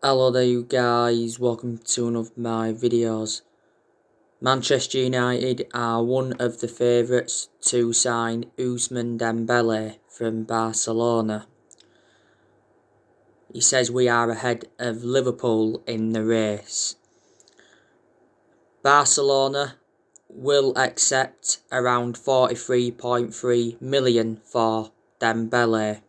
Hello there you guys, welcome to one of my videos. Manchester United are one of the favourites to sign Ousmane Dembele from Barcelona. He says we are ahead of Liverpool in the race. Barcelona will accept around 43.3 million for Dembele.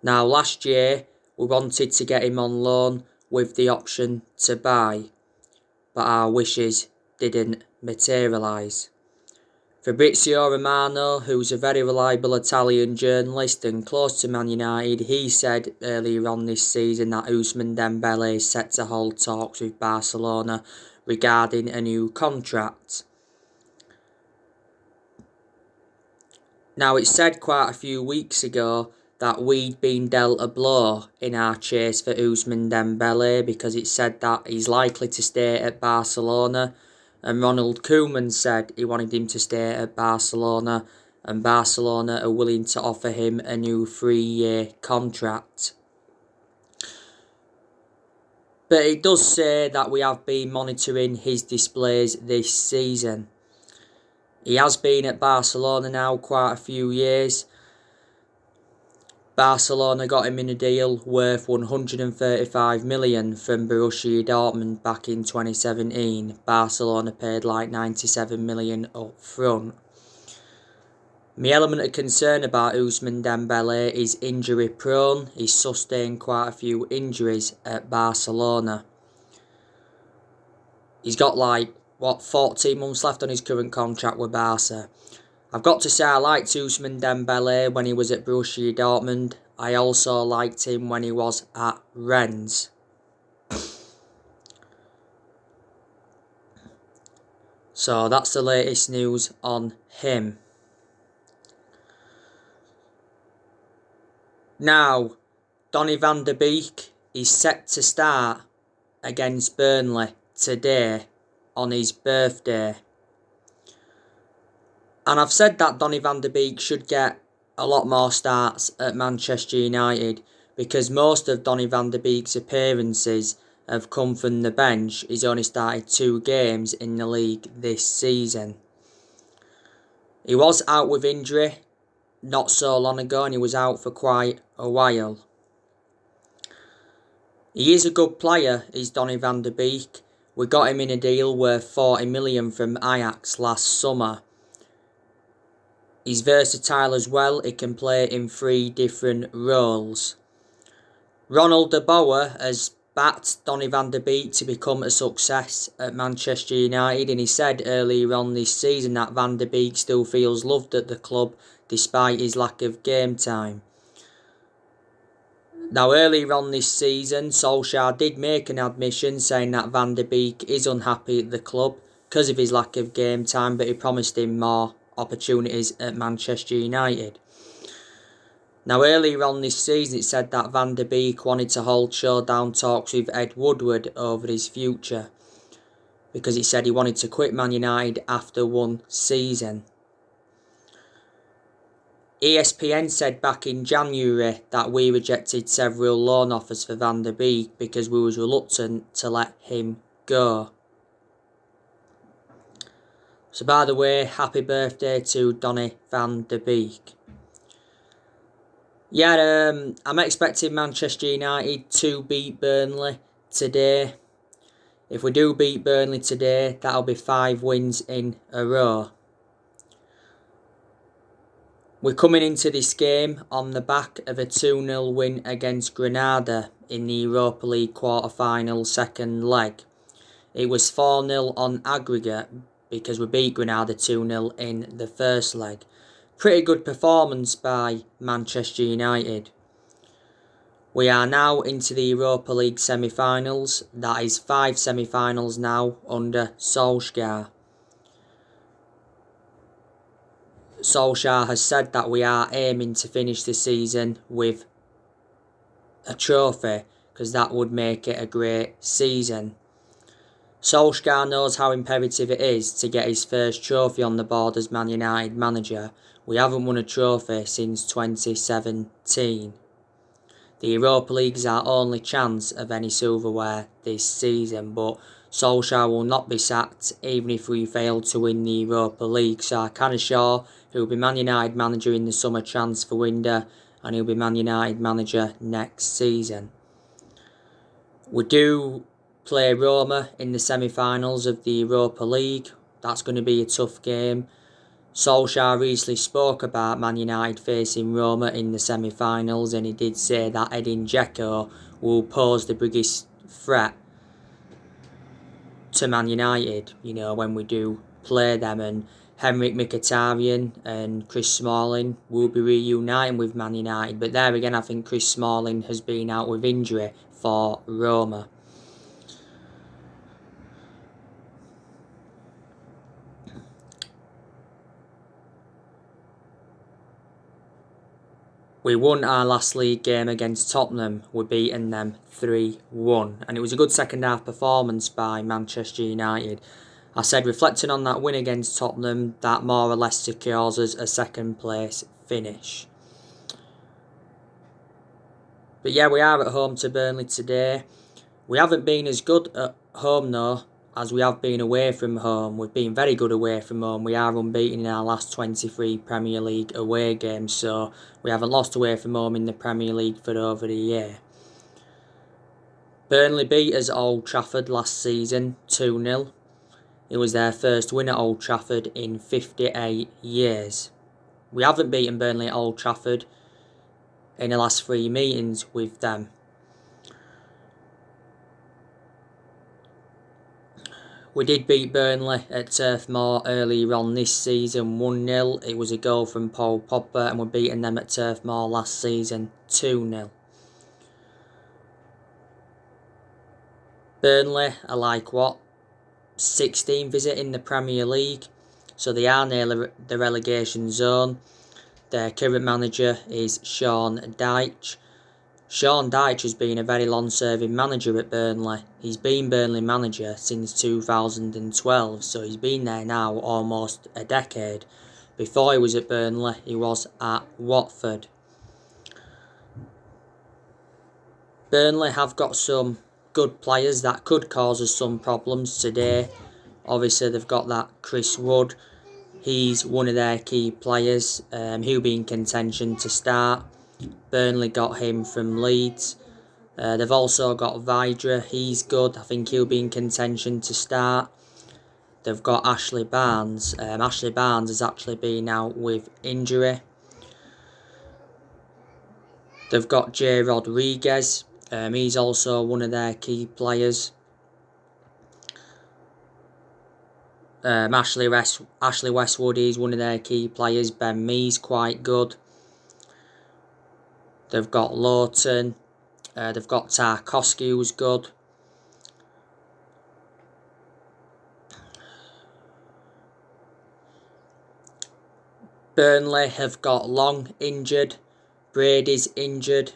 Now last year we wanted to get him on loan with the option to buy, but our wishes didn't materialise. Fabrizio Romano, who's a very reliable Italian journalist and close to Man United, he said earlier on this season that Ousmane Dembele is set to hold talks with Barcelona regarding a new contract. Now, it said quite a few weeks ago that we'd been dealt a blow in our chase for Ousmane Dembele because it said that he's likely to stay at Barcelona, and Ronald Koeman said he wanted him to stay at Barcelona, and Barcelona are willing to offer him a new 3-year contract. But it does say that we have been monitoring his displays this season. He has been at Barcelona now quite a few years. Barcelona got him in a deal worth 135 million from Borussia Dortmund back in 2017. Barcelona paid like 97 million up front. My element of concern about Ousmane Dembele is injury prone. He's sustained quite a few injuries at Barcelona. He's got 14 months left on his current contract with Barca. I've got to say I liked Ousmane Dembele when he was at Borussia Dortmund. I also liked him when he was at Rennes. So that's the latest news on him. Now, Donny van de Beek is set to start against Burnley today on his birthday. And I've said that Donny van de Beek should get a lot more starts at Manchester United because most of Donny van de Beek's appearances have come from the bench. He's only started 2 games in the league this season. He was out with injury not so long ago and he was out for quite a while. He is a good player, is Donny van de Beek. We got him in a deal worth 40 million from Ajax last summer. He's versatile as well, he can play in 3 different roles. Ronald de Boer has backed Donny van de Beek to become a success at Manchester United, and he said earlier on this season that Van de Beek still feels loved at the club despite his lack of game time. Now, earlier on this season, Solskjaer did make an admission saying that Van de Beek is unhappy at the club because of his lack of game time, but he promised him more opportunities at Manchester United. Now, earlier on this season, it said that Van de Beek wanted to hold showdown talks with Ed Woodward over his future because he said he wanted to quit Man United after 1 season. ESPN said back in January that we rejected several loan offers for Van de Beek because we was reluctant to let him go. So by the way, happy birthday to Donny van de Beek. Yeah, I'm expecting Manchester United to beat Burnley today. If we do beat Burnley today, that'll be 5 wins in a row. We're coming into this game on the back of a 2-0 win against Granada in the Europa League quarter-final second leg. It was 4-0 on aggregate because we beat Granada 2-0 in the first leg. Pretty good performance by Manchester United. We are now into the Europa League semi-finals. That is 5 semi-finals now under Solskjaer. Solskjaer has said that we are aiming to finish the season with a trophy because that would make it a great season. Solskjaer knows how imperative it is to get his first trophy on the board as Man United manager. We haven't won a trophy since 2017. The Europa League is our only chance of any silverware this season, but Solskjaer will not be sacked even if we fail to win the Europa League, so I can assure he'll be Man United manager in the summer transfer window, and he'll be Man United manager next season. We do play Roma in the semi-finals of the Europa League. That's going to be a tough game. Solskjaer recently spoke about Man United facing Roma in the semi-finals, and he did say that Edin Dzeko will pose the biggest threat to Man United, when we do play them, and Henrik Mkhitaryan and Chris Smalling will be reuniting with Man United, but there again I think Chris Smalling has been out with injury for Roma. We won our last league game against Tottenham. We're beating them 3-1. And it was a good second half performance by Manchester United. I said, reflecting on that win against Tottenham, that more or less secures us a second place finish. But yeah, we are at home to Burnley today. We haven't been as good at home though as we have been away from home. We've been very good away from home. We are unbeaten in our last 23 Premier League away games, so we haven't lost away from home in the Premier League for over a year. Burnley beat us at Old Trafford last season 2-0. It was their first win at Old Trafford in 58 years. We haven't beaten Burnley at Old Trafford in the last 3 meetings with them. We did beat Burnley at Turf Moor earlier on this season 1-0. It was a goal from Pogba, and we're beating them at Turf Moor last season 2-0. Burnley are like 16 visit in the Premier League, so they are near the relegation zone. Their current manager is Sean Dyche. Sean Dyche has been a very long-serving manager at Burnley. He's been Burnley manager since 2012, so he's been there now almost a decade. Before he was at Burnley, he was at Watford. Burnley have got some good players that could cause us some problems today. Obviously, they've got that Chris Wood. He's one of their key players. He'll be in contention to start. Burnley got him from Leeds. They've also got Vidra. He's good. I think he'll be in contention to start. They've got Ashley Barnes. Ashley Barnes has actually been out with injury. They've got Jay Rodriguez. He's also one of their key players. Ashley Westwood is one of their key players. Ben Mee's quite good. They've got Lawton. They've got Tarkowski, who's good. Burnley have got Long injured. Brady's injured.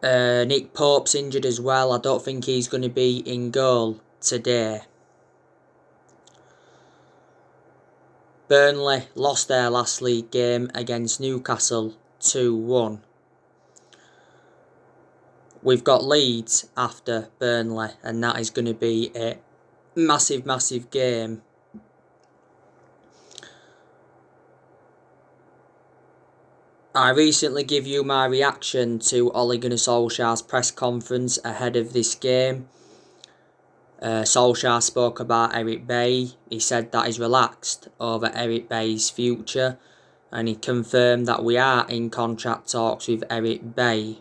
Nick Pope's injured as well. I don't think he's going to be in goal today. Burnley lost their last league game against Newcastle 2-1. We've got Leeds after Burnley, and that is going to be a massive, massive game. I recently gave you my reaction to Ole Gunnar Solskjaer's press conference ahead of this game. Solskjaer spoke about Eric Bailly. He said that he's relaxed over Eric Bailly's future, and he confirmed that we are in contract talks with Eric Bailly.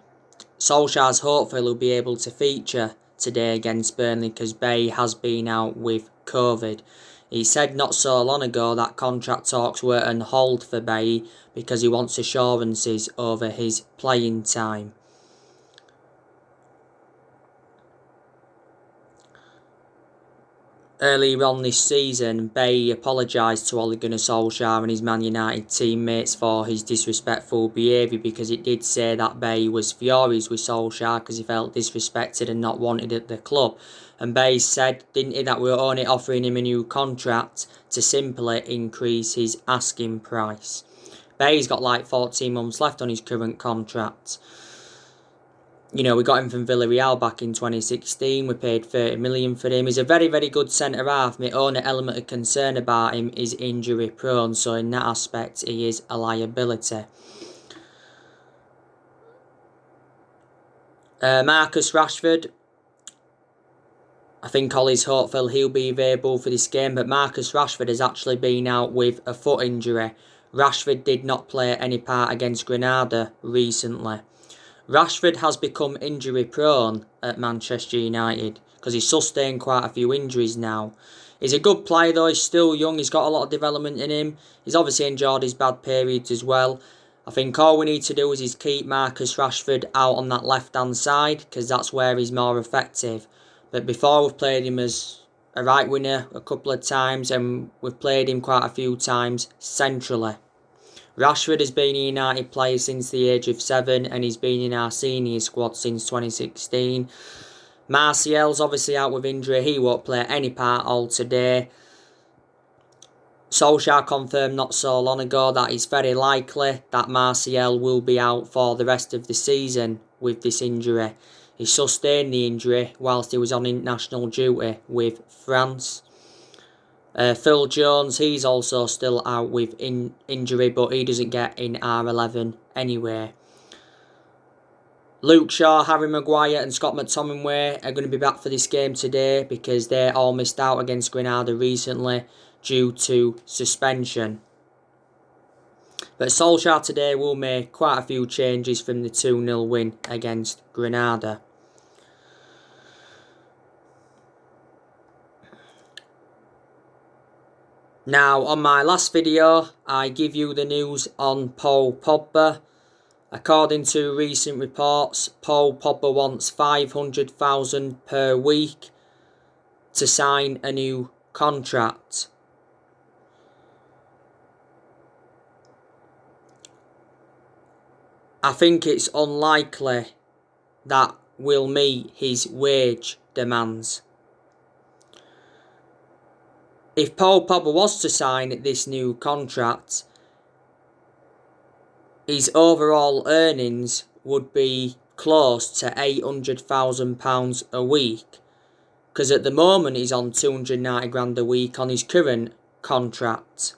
Solskjaer's hopeful he'll be able to feature today against Burnley because Bailly has been out with COVID. He said not so long ago that contract talks were on hold for Bailly because he wants assurances over his playing time. Earlier on this season, Bailly apologised to Ole Gunnar Solskjaer and his Man United teammates for his disrespectful behaviour, because it did say that Bailly was furious with Solskjaer because he felt disrespected and not wanted at the club. And Bailly said, didn't he, that we were only offering him a new contract to simply increase his asking price. bet he's got like 14 months left on his current contract. You know, we got him from Villarreal back in 2016. We paid 30 million for him. He's a very, very good centre-half. My only element of concern about him is injury-prone. So in that aspect, he is a liability. Marcus Rashford. I think Ollie's hopeful he'll be available for this game. But Marcus Rashford has actually been out with a foot injury. Rashford did not play any part against Granada recently. Rashford has become injury prone at Manchester United because he's sustained quite a few injuries now. He's a good player though, he's still young, he's got a lot of development in him. He's obviously enjoyed his bad periods as well. I think all we need to do is keep Marcus Rashford out on that left hand side because that's where he's more effective. But before we've played him as a right winger a couple of times and we've played him quite a few times centrally. Rashford has been a United player since the age of 7 and he's been in our senior squad since 2016. Martial's obviously out with injury. He won't play any part all today. Solskjaer confirmed not so long ago that it's very likely that Martial will be out for the rest of the season with this injury. He sustained the injury whilst he was on international duty with France. Phil Jones, he's also still out with injury, but he doesn't get in R11 anyway. Luke Shaw, Harry Maguire and Scott McTominay are going to be back for this game today because they all missed out against Granada recently due to suspension. But Solskjaer today will make quite a few changes from the 2-0 win against Granada. Now, on my last video, I give you the news on Paul Pogba. According to recent reports, Paul Pogba wants $500,000 per week to sign a new contract. I think it's unlikely that we'll meet his wage demands. If Paul Pogba was to sign this new contract, his overall earnings would be close to £800,000 a week. Because at the moment he's on 290 grand a week on his current contract.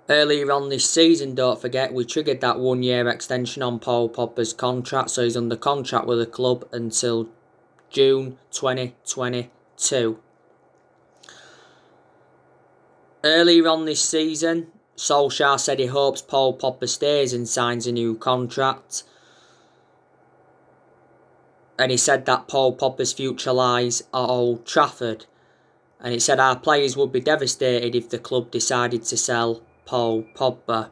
Earlier on this season, don't forget, we triggered that 1-year extension on Paul Pogba's contract, so he's under contract with the club until June 2022. Earlier on this season, Solskjaer said he hopes Paul Pogba stays and signs a new contract. And he said that Paul Pogba's future lies at Old Trafford. And he said our players would be devastated if the club decided to sell Paul Pogba.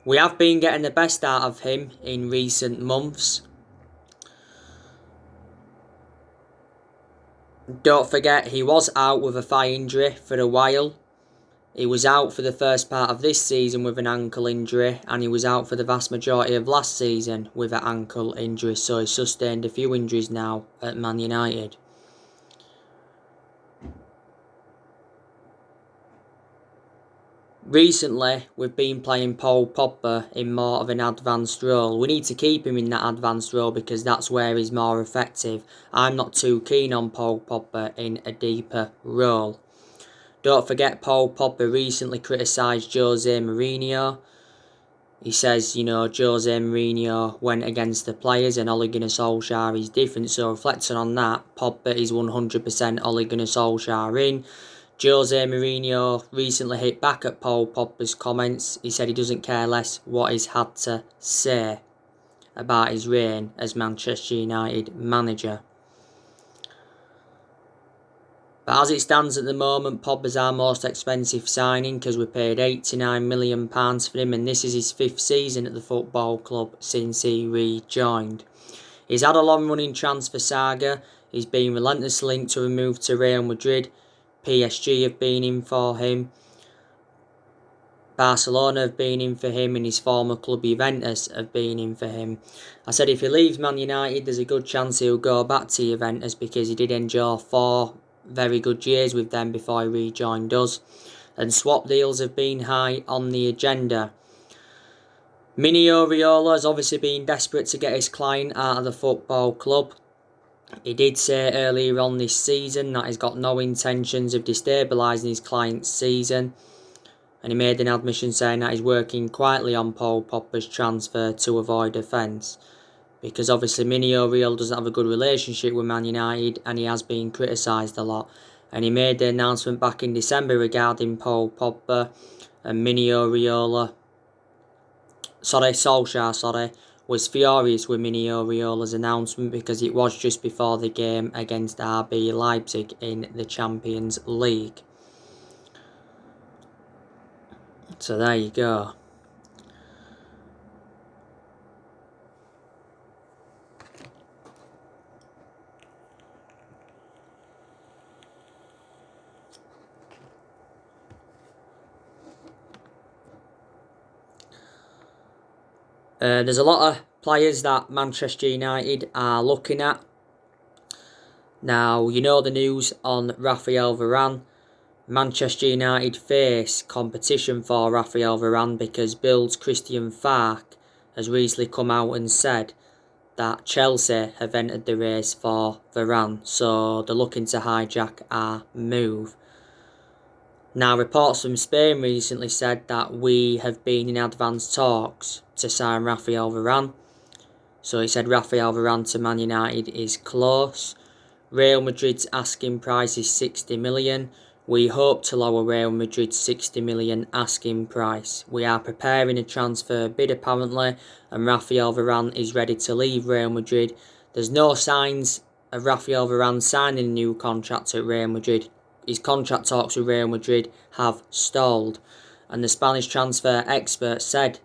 We have been getting the best out of him in recent months. Don't forget, he was out with a thigh injury for a while. He was out for the first part of this season with an ankle injury, and he was out for the vast majority of last season with an ankle injury, so he's sustained a few injuries now at Man United. Recently, we've been playing Paul Pogba in more of an advanced role. We need to keep him in that advanced role because that's where he's more effective. I'm not too keen on Paul Pogba in a deeper role. Don't forget, Paul Pogba recently criticised Jose Mourinho. He says, you know, Jose Mourinho went against the players and Ole Gunnar Solskjaer is different. So reflecting on that, Pogba is 100% Ole Gunnar Solskjaer in. Jose Mourinho recently hit back at Paul Pogba's comments. He said he doesn't care less what he's had to say about his reign as Manchester United manager. But as it stands at the moment, Pogba's our most expensive signing because we paid £89 million for him, and this is his 5th season at the football club since he rejoined. He's had a long-running transfer saga. He's been relentlessly linked to a move to Real Madrid. PSG have been in for him. Barcelona have been in for him, and his former club Juventus have been in for him. I said if he leaves Man United, there's a good chance he'll go back to Juventus because he did enjoy 4 very good years with them before he rejoined us. And swap deals have been high on the agenda. Mini Oriola has obviously been desperate to get his client out of the football club. He did say earlier on this season that he's got no intentions of destabilising his client's season. And he made an admission saying that he's working quietly on Paul Pogba's transfer to avoid offence. Because obviously Mini Oriola doesn't have a good relationship with Man United and he has been criticised a lot. And he made the announcement back in December regarding Paul Pogba and Solskjaer, was furious with Mini Oriola's announcement because it was just before the game against RB Leipzig in the Champions League. So there you go. There's a lot of players that Manchester United are looking at. Now, you know the news on Raphael Varane. Manchester United face competition for Raphael Varane because Bill's Christian Falk has recently come out and said that Chelsea have entered the race for Varane, so they're looking to hijack our move. Now, reports from Spain recently said that we have been in advanced talks to sign Raphael Varane. So it said Raphael Varane to Man United is close. Real Madrid's asking price is 60 million. We hope to lower Real Madrid's 60 million asking price. We are preparing a transfer bid apparently, and Raphael Varane is ready to leave Real Madrid. There's no signs of Raphael Varane signing a new contract at Real Madrid. His contract talks with Real Madrid have stalled, and the Spanish transfer expert said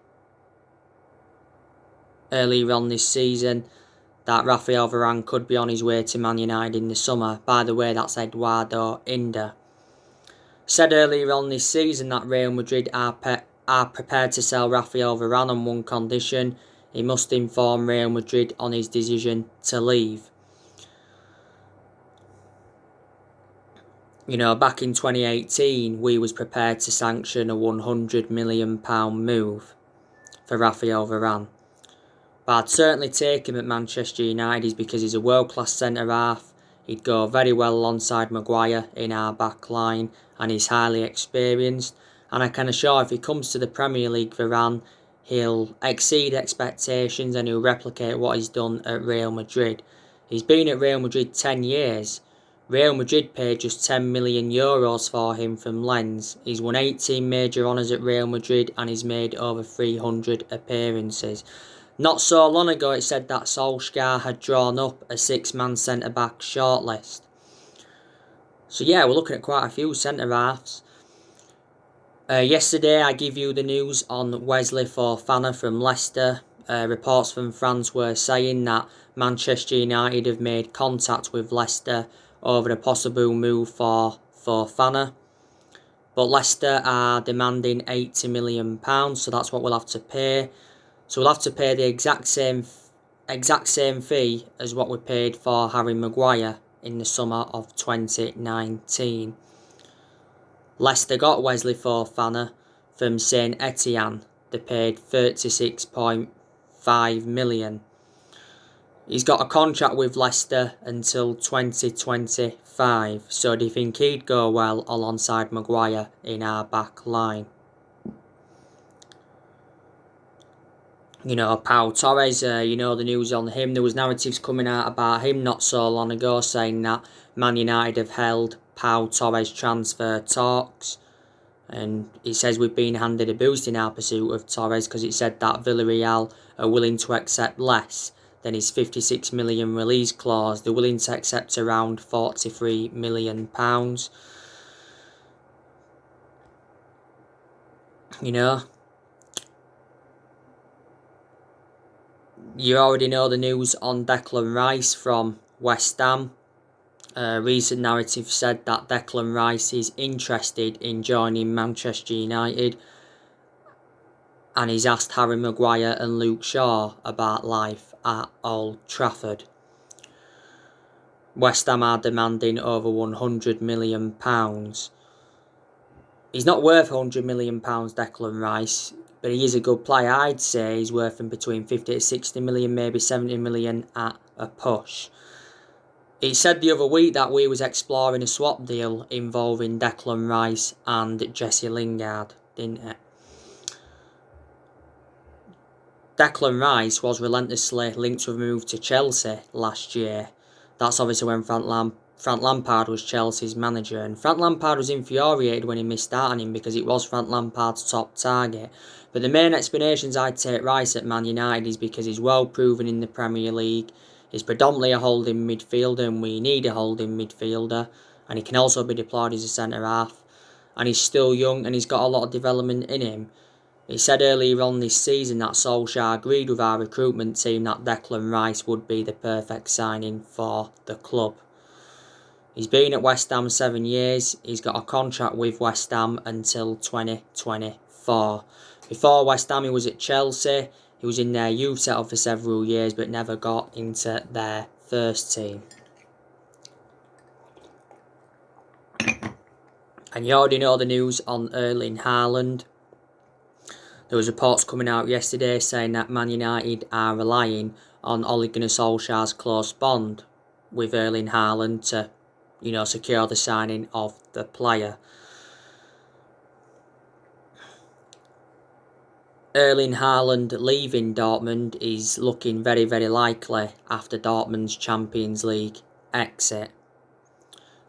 earlier on this season that Raphael Varane could be on his way to Man United in the summer. By the way, that's Eduardo Inda. Said earlier on this season that Real Madrid are prepared to sell Raphael Varane on one condition: he must inform Real Madrid on his decision to leave. You know, back in 2018, we was prepared to sanction a £100 million move for Raphael Varane. But I'd certainly take him at Manchester United because he's a world-class centre-half. He'd go very well alongside Maguire in our back line, and he's highly experienced. And I can assure if he comes to the Premier League, Varane, he'll exceed expectations and he'll replicate what he's done at Real Madrid. He's been at Real Madrid 10 years. Real Madrid paid just €10 million for him from Lens. He's won 18 major honours at Real Madrid and he's made over 300 appearances. Not so long ago it said that Solskjaer had drawn up a 6-man centre-back shortlist. So yeah, we're looking at quite a few centre-halves. Yesterday I gave you the news on Wesley Fofana from Leicester. Reports from France were saying that Manchester United have made contact with Leicester over a possible move for Fofana. But Leicester are demanding £80 million, so that's what we'll have to pay. So we'll have to pay the exact same fee as what we paid for Harry Maguire in the summer of 2019. Leicester got Wesley Fofana from Saint Etienne. They paid £36.5 million. He's got a contract with Leicester until 2025. So do you think he'd go well alongside Maguire in our back line? You know, Pau Torres, you know the news on him. There was narratives coming out about him not so long ago saying that Man United have held Pau Torres transfer talks. And it says we've been handed a boost in our pursuit of Torres because it said that Villarreal are willing to accept less than his £56 million release clause. They're willing to accept around £43 million. You know, you already know the news on Declan Rice from West Ham. Recent narrative said that Declan Rice is interested in joining Manchester United. and he's asked Harry Maguire and Luke Shaw about life at Old Trafford. West Ham are demanding over £100 million. He's not worth £100 million, Declan Rice, but he is a good player. I'd say he's worth in between 50 to 60 million, maybe 70 million at a push. It said the other week that we was exploring a swap deal involving Declan Rice and Jesse Lingard, didn't it? Declan Rice was relentlessly linked to a move to Chelsea last year. That's obviously when Frank Lampard was Chelsea's manager, and Frank Lampard was infuriated when he missed out on him because it was Frank Lampard's top target. But the main explanations I'd take Rice at Man United is because he's well proven in the Premier League. He's predominantly a holding midfielder, and we need a holding midfielder, and he can also be deployed as a centre half. And he's still young and he's got a lot of development in him. He said earlier on this season that Solskjaer agreed with our recruitment team that Declan Rice would be the perfect signing for the club. He's been at West Ham 7 years. He's got a contract with West Ham until 2024. Before West Ham, he was at Chelsea. He was in their youth setup for several years, but never got into their first team. And you already know the news on Erling Haaland. There was reports coming out yesterday saying that Man United are relying on Ole Gunnar Solskjaer's close bond with Erling Haaland to, secure the signing of the player. Erling Haaland leaving Dortmund is looking very, very likely after Dortmund's Champions League exit.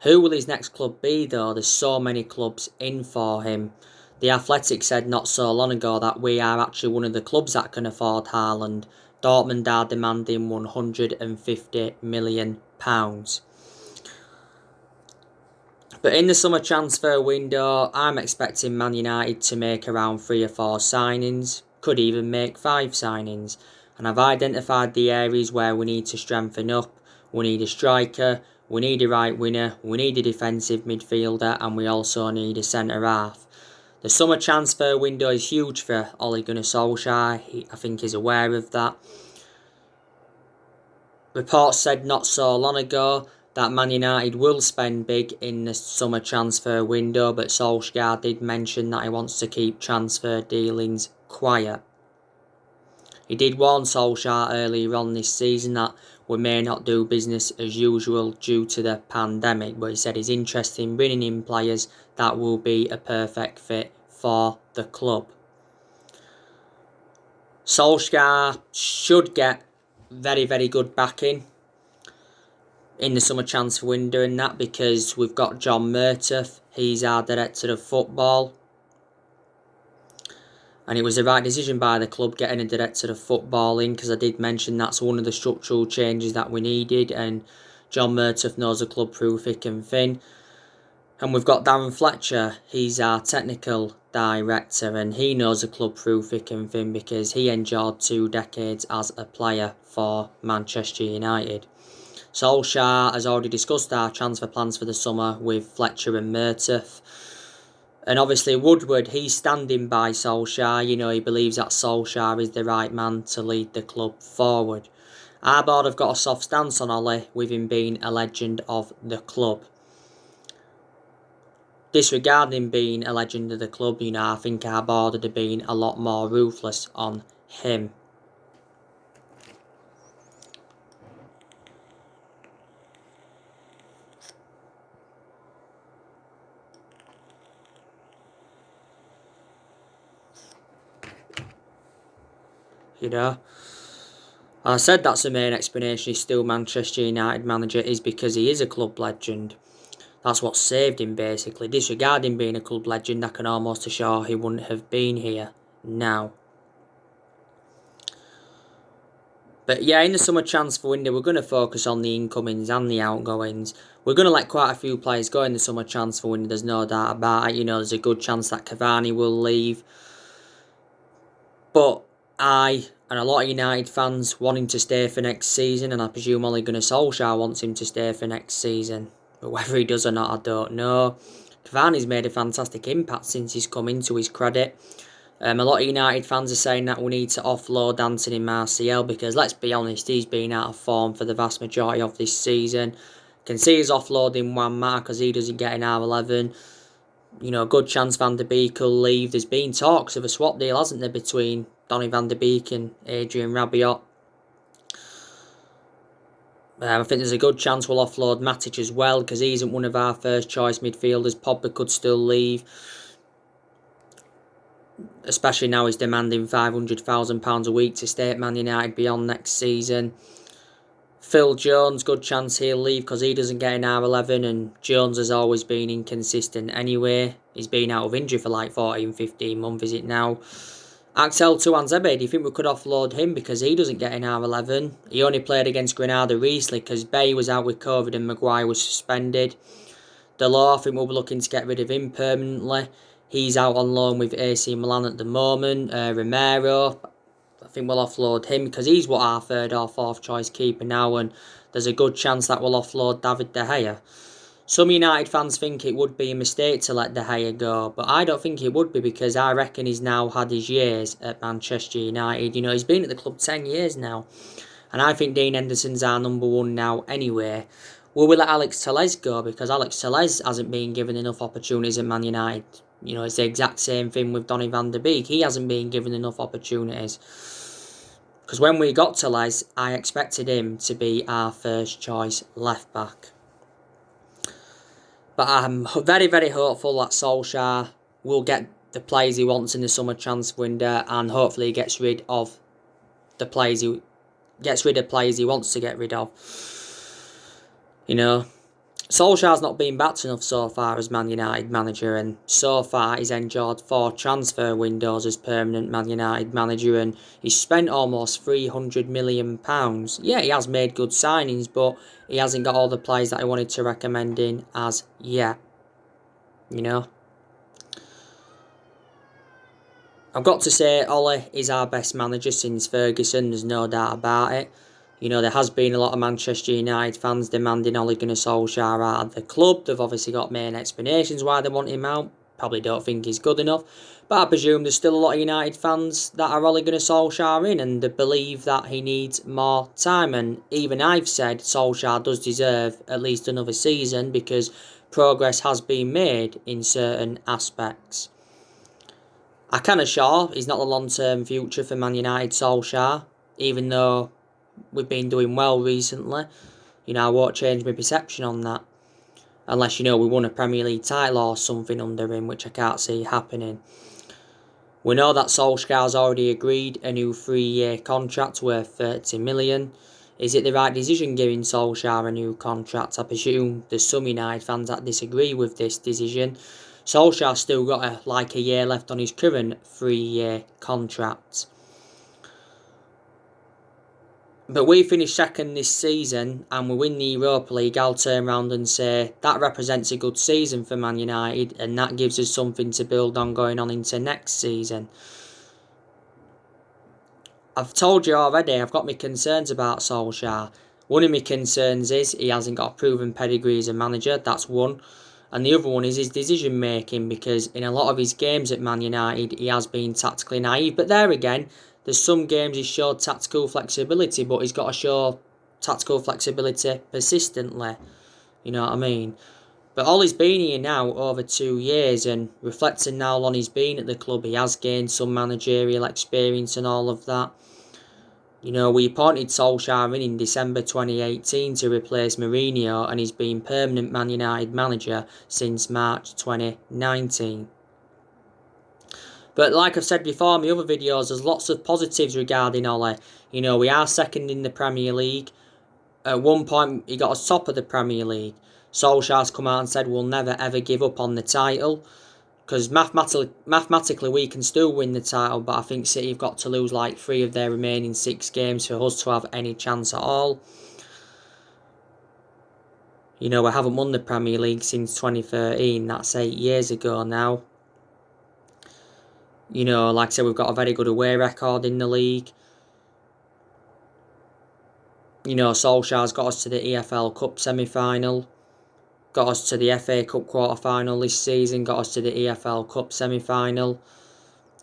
Who will his next club be though? There's so many clubs in for him. The Athletic said not so long ago that we are actually one of the clubs that can afford Haaland. Dortmund are demanding £150 million. But in the summer transfer window, I'm expecting Man United to make around 3 or 4 signings. Could even make 5 signings. And I've identified the areas where we need to strengthen up. We need a striker, we need a right winger, we need a defensive midfielder, and we also need a centre half. The summer transfer window is huge for Ole Gunnar Solskjaer. I think he's aware of that. Reports said not so long ago that Man United will spend big in the summer transfer window, but Solskjaer did mention that he wants to keep transfer dealings quiet. He did warn Solskjaer earlier on this season that we may not do business as usual due to the pandemic, but he said he's interested in bringing in players that will be a perfect fit for the club. Solskjaer should get very, very good backing in the summer transfer window and that, because we've got John Murtough. He's our director of football. And it was the right decision by the club getting a director of football in, because I did mention that's one of the structural changes that we needed, and John Murtough knows the club through thick and thin. And we've got Darren Fletcher, he's our technical director, and he knows the club through thick and thin because he endured 2 decades as a player for Manchester United. Solskjaer has already discussed our transfer plans for the summer with Fletcher and Murtough. And obviously Woodward, he's standing by Solskjaer. He believes that Solskjaer is the right man to lead the club forward. Our board have got a soft stance on Ole, with him being a legend of the club. Disregarding being a legend of the club, I think our board would have been a lot more ruthless on him. I said that's the main explanation he's still Manchester United manager, is because he is a club legend. That's what saved him, basically. Disregarding being a club legend, I can almost assure he wouldn't have been here now. But yeah, in the summer transfer window, we're going to focus on the incomings and the outgoings. We're going to let quite a few players go in the summer transfer window, there's no doubt about it. There's a good chance that Cavani will leave. But I and a lot of United fans wanting to stay for next season, and I presume Ole Gunnar Solskjaer wants him to stay for next season. But whether he does or not, I don't know. Cavani's made a fantastic impact since he's come into his credit. A lot of United fans are saying that we need to offload Anthony Martial because, let's be honest, he's been out of form for the vast majority of this season. Can see his offloading one matter because he doesn't get in R11. You know, good chance Van der Beek will leave. There's been talks of a swap deal, hasn't there, between Donny Van der Beek and Adrian Rabiot. I think there's a good chance we'll offload Matic as well because he isn't one of our first choice midfielders. Pogba could still leave, especially now he's demanding £500,000 a week to stay at Man United beyond next season. Phil Jones, good chance he'll leave because he doesn't get an R11 and Jones has always been inconsistent anyway. He's been out of injury for like 14-15 months, is it now? Axel Tuanzebe, do you think we could offload him because he doesn't get an R11? He only played against Granada recently because Bay was out with COVID and Maguire was suspended. Delors, I think we'll be looking to get rid of him permanently. He's out on loan with AC Milan at the moment. Romero, I think we'll offload him because he's what our third or fourth choice keeper now, and there's a good chance that we'll offload David De Gea. Some United fans think it would be a mistake to let De Gea go, but I don't think it would be because I reckon he's now had his years at Manchester United. You know, he's been at the club 10 years now, and I think Dean Henderson's our number one now anyway. Will we let Alex Telles go? Because Alex Telles hasn't been given enough opportunities at Man United. You know, it's the exact same thing with Donny van der Beek. He hasn't been given enough opportunities. Because when we got Telles, I expected him to be our first choice left back. But I'm very, very hopeful that Solskjaer will get the players he wants in the summer transfer window, and hopefully he gets rid of players he wants to get rid of. You know, Solskjaer's not been backed enough so far as Man United manager, and so far he's endured 4 transfer windows as permanent Man United manager, and he's spent almost £300 million. Yeah, he has made good signings, but he hasn't got all the players that I wanted to recommend in as yet. You know, I've got to say, Ole is our best manager since Ferguson, there's no doubt about it. You know, there has been a lot of Manchester United fans demanding Ole Gunnar Solskjaer out of the club. They've obviously got main explanations why they want him out. Probably don't think he's good enough. But I presume there's still a lot of United fans that are Ole Gunnar Solskjaer in, and they believe that he needs more time. And even I've said Solskjaer does deserve at least another season because progress has been made in certain aspects. I can assure he's not the long-term future for Man United, Solskjaer, even though we've been doing well recently. You know, I won't change my perception on that. Unless, you know, we won a Premier League title or something under him, which I can't see happening. We know that Solskjaer's already agreed a new 3-year contract worth 30 million. Is it the right decision giving Solskjaer a new contract? I presume there's some United fans that disagree with this decision. Solskjaer's still got a year left on his current 3-year contract. But we finish second this season and we win the Europa League. I'll turn around and say that represents a good season for Man United, and that gives us something to build on going on into next season. I've told you already, I've got my concerns about Solskjaer. One of my concerns is he hasn't got a proven pedigree as a manager, that's one. And the other one is his decision making, because in a lot of his games at Man United he has been tactically naive. But there again, there's some games he's showed tactical flexibility, but he's got to show tactical flexibility persistently. You know what I mean? But Ollie's been here now over 2 years, and reflecting now on he's been at the club, he has gained some managerial experience and all of that. You know, we appointed Solskjaer in December 2018 to replace Mourinho, and he's been permanent Man United manager since March 2019. But like I've said before in my other videos, there's lots of positives regarding Ole. You know, we are second in the Premier League. At one point, he got us top of the Premier League. Solskjaer's come out and said we'll never ever give up on the title. Because mathematically we can still win the title, but I think City have got to lose 3 of their remaining 6 games for us to have any chance at all. You know, we haven't won the Premier League since 2013. That's 8 years ago now. You know, like I said, we've got a very good away record in the league. You know, Solskjaer's got us to the EFL Cup semi-final. Got us to the FA Cup quarter-final this season. Got us to the EFL Cup semi-final.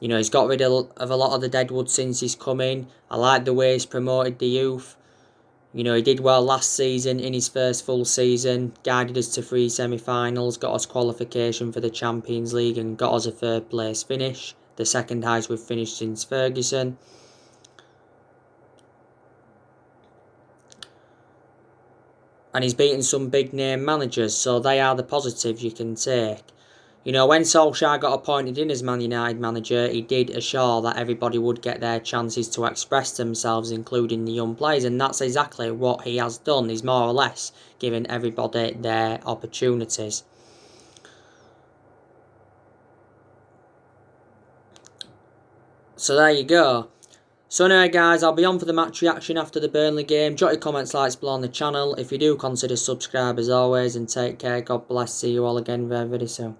You know, he's got rid of a lot of the deadwood since he's come in. I like the way he's promoted the youth. You know, he did well last season in his first full season, guided us to 3 semi-finals, got us qualification for the Champions League and got us a third place finish, the second highest we've finished since Ferguson. And he's beaten some big name managers, so they are the positives you can take. You know, when Solskjaer got appointed in as Man United manager, he did assure that everybody would get their chances to express themselves, including the young players, and that's exactly what he has done. He's more or less given everybody their opportunities. So there you go. So anyway guys, I'll be on for the match reaction after the Burnley game. Drop your comments, likes below on the channel. If you do, consider subscribe as always, and take care. God bless. See you all again very, very soon.